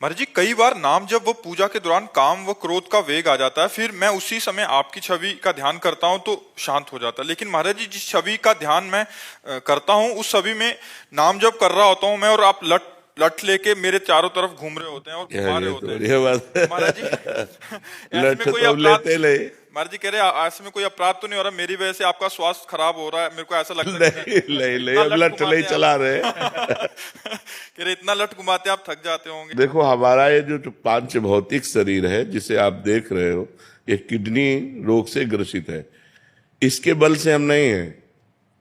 महाराज जी, कई बार नाम जब वो पूजा के दौरान काम व क्रोध का वेग आ जाता है, फिर मैं उसी समय आपकी छवि का ध्यान करता हूँ तो शांत हो जाता है। लेकिन महाराज जी, जिस छवि का ध्यान मैं करता हूँ, उस छवि में नाम जब कर रहा होता हूँ मैं, और आप लट लट लेके मेरे चारों तरफ घूम रहे होते हैं और घुमा यार रहे ये होते तो हैं। बढ़िया बात तो महाराज जी, है। ऐसे लठ में कोई तो अपराध, लेते ले। महाराज जी कह रहे हैं, ऐसे में कोई अपराध तो नहीं हो रहा मेरी वजह से आपका स्वास्थ्य खराब हो रहा है? मेरे को ऐसा लगता है कि नहीं नहीं नहीं, इतना अब लट लठ नहीं घुमाते हैं चला आप। रहे। कह रहे इतना लट घुमाते हैं आप, थक जाते होंगे। देखो, हमारा ये जो पांच भौतिक शरीर है जिसे आप देख रहे हो, ये किडनी रोग से ग्रसित है। इसके बल से हम नहीं है,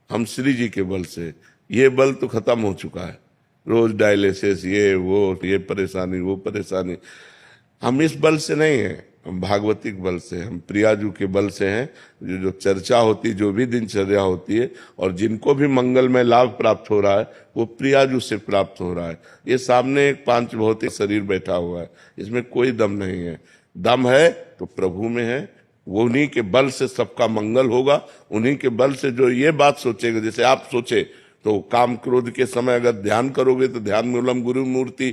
हम श्री जी के बल से। ये बल तो खत्म हो चुका है। रोज डायलिसिस, ये वो, ये परेशानी वो परेशानी। हम इस बल से नहीं है, हम भागवतिक बल से, हम प्रियाजू के बल से हैं। जो चर्चा होती, जो भी दिनचर्या होती है, और जिनको भी मंगलमय लाभ प्राप्त हो रहा है, वो प्रियाजू से प्राप्त हो रहा है। ये सामने एक पांच भौतिक शरीर बैठा हुआ है, इसमें कोई दम नहीं है। दम है तो प्रभु में है। वो उन्हीं के बल से सबका मंगल होगा। उन्हीं के बल से जो ये बात सोचेगा, जैसे आप सोचे, तो काम क्रोध के समय अगर ध्यान करोगे तो ध्यान मूलम गुरु मूर्ति,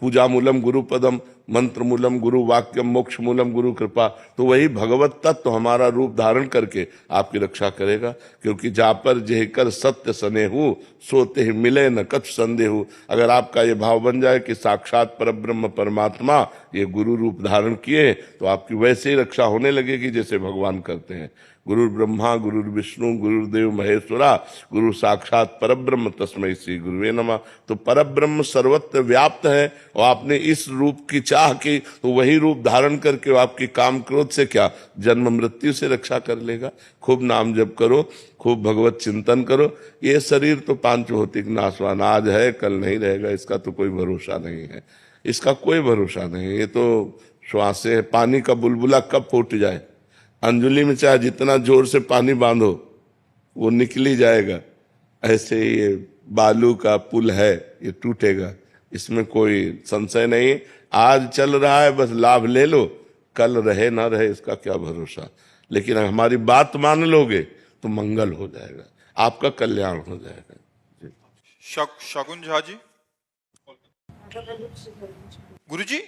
पूजा मूलम गुरु पदम, मंत्र मूलम गुरु वाक्यम, मोक्ष मूलम गुरु कृपा, तो वही भगवत तत्व हमारा रूप धारण करके आपकी रक्षा करेगा। क्योंकि जा पर जेकर सत्य सनेहु, सोते ही मिले न कछ संदेहु। अगर आपका ये भाव बन जाए कि साक्षात परब्रह्म परमात्मा ये गुरु रूप धारण किए, तो आपकी वैसे ही रक्षा होने लगेगी जैसे भगवान करते हैं। गुरु ब्रह्मा गुरु विष्णु गुरुदेव महेश्वरा, गुरु साक्षात परब्रह्म तस्मै श्री गुरुवे नमः। तो परब्रह्म सर्वत्र व्याप्त है, और आपने इस रूप की चाह की तो वही रूप धारण करके वो आपकी काम क्रोध से क्या, जन्म मृत्यु से रक्षा कर लेगा। खूब नाम जप करो, खूब भगवत चिंतन करो। ये शरीर तो पांच भौतिक नाशवान, आज है कल नहीं रहेगा, इसका तो कोई भरोसा नहीं है। इसका कोई भरोसा नहीं है। ये तो श्वास है, पानी का बुलबुला कब फूट जाए। अंजलि में चाहे जितना जोर से पानी बांधो, वो निकल ही जाएगा। ऐसे ही ये बालू का पुल है, ये टूटेगा, इसमें कोई संशय नहीं। आज चल रहा है, बस लाभ ले लो, कल रहे ना रहे इसका क्या भरोसा। लेकिन हमारी बात मान लोगे तो मंगल हो जाएगा, आपका कल्याण हो जाएगा। शगुन झा जी। गुरु जी,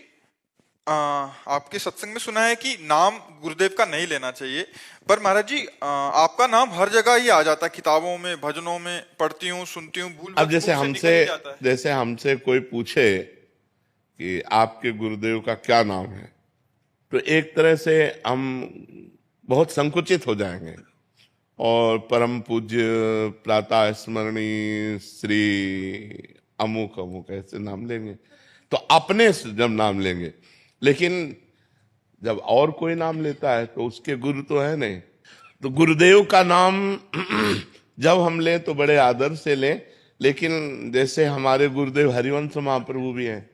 आपके सत्संग में सुना है कि नाम गुरुदेव का नहीं लेना चाहिए, पर महाराज जी आपका नाम हर जगह ही आ जाता है, किताबों में, भजनों में पढ़ती हूँ, सुनती हूँ, भूल अब जैसे मुख से निकल ही जाता है। जैसे हमसे कोई पूछे कि आपके गुरुदेव का क्या नाम है, तो एक तरह से हम बहुत संकुचित हो जाएंगे, और परम पूज्य प्रातः स्मरणीय श्री अमुक अमुक ऐसे नाम लेंगे, तो अपने से जब नाम लेंगे। लेकिन जब और कोई नाम लेता है तो उसके गुरु तो है नहीं। तो गुरुदेव का नाम जब हम लें तो बड़े आदर से लें। लेकिन जैसे हमारे गुरुदेव हरिवंश महाप्रभु भी हैं,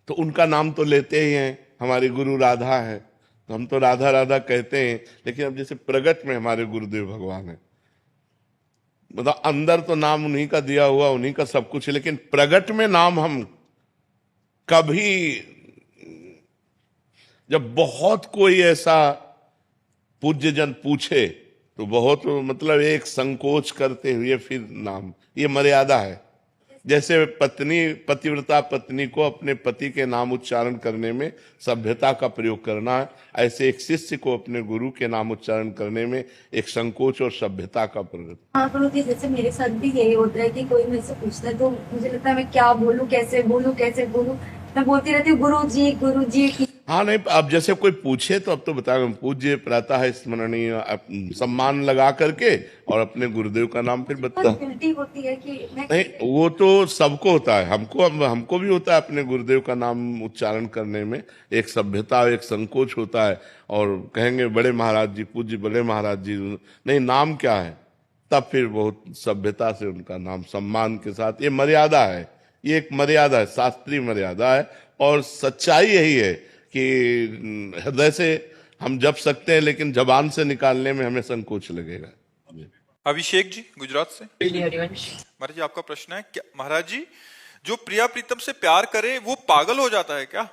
तो उनका नाम तो लेते ही हैं। हमारी गुरु राधा है, तो हम तो राधा राधा कहते हैं। लेकिन अब जैसे प्रगट में हमारे गुरुदेव भगवान है, मतलब अंदर तो नाम उन्हीं का दिया हुआ, उन्हीं का सब कुछ है, लेकिन प्रगट में नाम हम कभी, जब बहुत कोई ऐसा पूज्य जन पूछे तो बहुत मतलब एक संकोच करते हुए फिर नाम, ये मर्यादा है। जैसे पत्नी, पतिव्रता पत्नी को अपने पति के नाम उच्चारण करने में सभ्यता का प्रयोग करना है, ऐसे एक शिष्य को अपने गुरु के नाम उच्चारण करने में एक संकोच और सभ्यता का प्रयोग। हाँ गुरु जी, जैसे मेरे साथ भी यही होता है कि कोई मेरे से पूछता है तो मुझे लगता है मैं क्या बोलूं, कैसे बोलूं, कैसे बोलूं, मैं बोलती रहती हूँ गुरु जी गुरु जी। हाँ नहीं, अब जैसे कोई पूछे तो अब तो बताएंगे पूज्य प्रातः स्मरणीय, सम्मान लगा करके और अपने गुरुदेव का नाम फिर बता। गिल्टी होती है कि मैं नहीं, वो तो सबको होता है, हमको भी होता है अपने गुरुदेव का नाम उच्चारण करने में एक सभ्यता, एक संकोच होता है। और कहेंगे बड़े महाराज जी, पूज्य बड़े महाराज जी, नहीं नाम क्या है, तब फिर बहुत सभ्यता से उनका नाम सम्मान के साथ। ये मर्यादा है, ये एक मर्यादा है, शास्त्रीय मर्यादा है। और सच्चाई यही है कि हृदय से हम जप सकते हैं, लेकिन जबान से निकालने में हमें संकोच लगेगा। अभिषेक जी गुजरात से। हरिवंश, महाराज जी आपका प्रश्न है, क्या महाराज जी जो प्रिया प्रीतम से प्यार करे वो पागल हो जाता है क्या?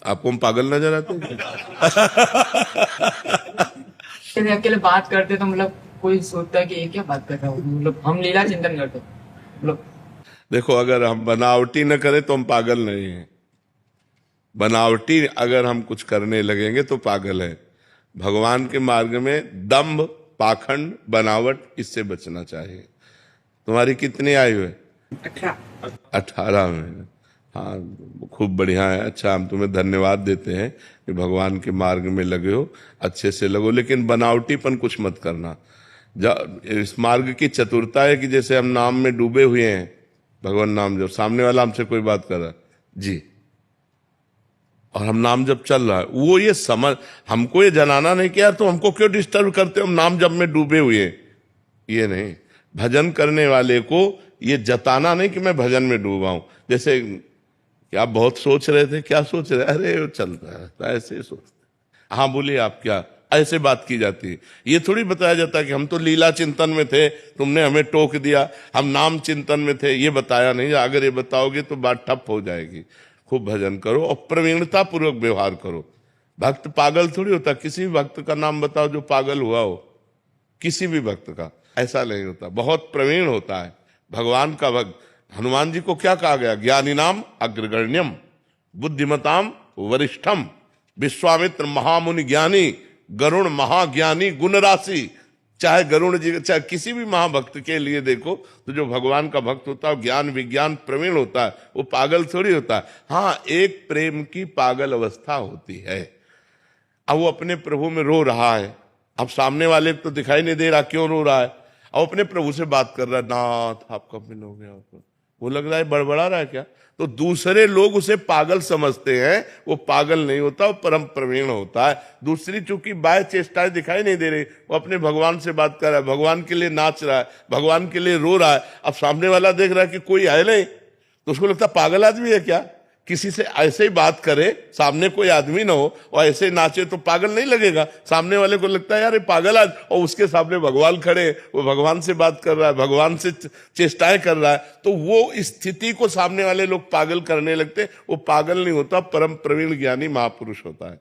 आपको हम पागल नजर आते हैं? यदि अकेले बात करते तो मतलब कोई सोचता है कि ये क्या बात कर रहा हूँ, मतलब हम लीला चिंतन करते मतलब। देखो, अगर हम बनावटी न करें तो हम पागल नहीं हैं। बनावटी अगर हम कुछ करने लगेंगे तो पागल है। भगवान के मार्ग में दंभ, पाखंड, बनावट, इससे बचना चाहिए। तुम्हारी कितनी आयु है? 18 में। हाँ, खूब बढ़िया है। अच्छा, हम तुम्हें धन्यवाद देते हैं कि भगवान के मार्ग में लगे हो, अच्छे से लगो, लेकिन बनावटीपन कुछ मत करना। इस मार्ग की चतुरता है कि जैसे हम नाम में डूबे हुए हैं, भगवान नाम जब सामने वाला हमसे कोई बात कर रहा है जी, और हम नाम जब चल रहा है, वो ये समझ, हमको ये जनाना नहीं कि यार तुम हमको क्यों डिस्टर्ब करते हो, हम नाम जब में डूबे हुए हैं, ये नहीं। भजन करने वाले को ये जताना नहीं कि मैं भजन में डूबा हूं। जैसे क्या आप बहुत सोच रहे थे, क्या सोच रहे? अरे वो चलता है, ऐसे सोचते। हाँ बोलिए, आप क्या ऐसे बात की जाती है? ये थोड़ी बताया जाता है कि हम तो लीला चिंतन में थे, तुमने हमें टोक दिया, हम नाम चिंतन में थे, ये बताया नहीं। अगर ये बताओगे तो बात ठप हो जाएगी। खूब भजन करो और प्रवीणता पूर्वक व्यवहार करो। भक्त पागल थोड़ी होता। किसी भी भक्त का नाम बताओ जो पागल हुआ हो, किसी भी भक्त का ऐसा नहीं होता, बहुत प्रवीण होता है भगवान का भक्त। हनुमान जी को क्या कहा गया? ज्ञानी नाम अग्रगण्यम, बुद्धिमताम वरिष्ठम, विश्वामित्र महामुनि ज्ञानी, गरुण महाज्ञानी गुण राशि। चाहे गरुण जी, चाहे किसी भी महाभक्त के लिए देखो तो जो भगवान का भक्त होता है, ज्ञान विज्ञान प्रवीण होता है, वो पागल थोड़ी होता है। हाँ, एक प्रेम की पागल अवस्था होती है। अब वो अपने प्रभु में रो रहा है, अब सामने वाले तो दिखाई नहीं दे रहा क्यों रो रहा है, अब अपने प्रभु से बात कर रहा है, नाथ आपका मिल हो गया, वो लग रहा है बड़बड़ा रहा है क्या? तो दूसरे लोग उसे पागल समझते हैं, वो पागल नहीं होता, वो परम प्रवीण होता है। दूसरी चूंकि बाह्य चेष्टाएं दिखाई नहीं दे रही, वो अपने भगवान से बात कर रहा है, भगवान के लिए नाच रहा है, भगवान के लिए रो रहा है। अब सामने वाला देख रहा है कि कोई है नहीं, तो उसको लगता है पागल आदमी है क्या? किसी से ऐसे ही बात करे, सामने कोई आदमी ना हो और ऐसे ही नाचे तो पागल नहीं लगेगा? सामने वाले को लगता है यार ये पागल आज, और उसके सामने भगवान खड़े, वो भगवान से बात कर रहा है, भगवान से चेष्टाएं कर रहा है, तो वो स्थिति को सामने वाले लोग पागल करने लगते। वो पागल नहीं होता, परम प्रवीण ज्ञानी महापुरुष होता है।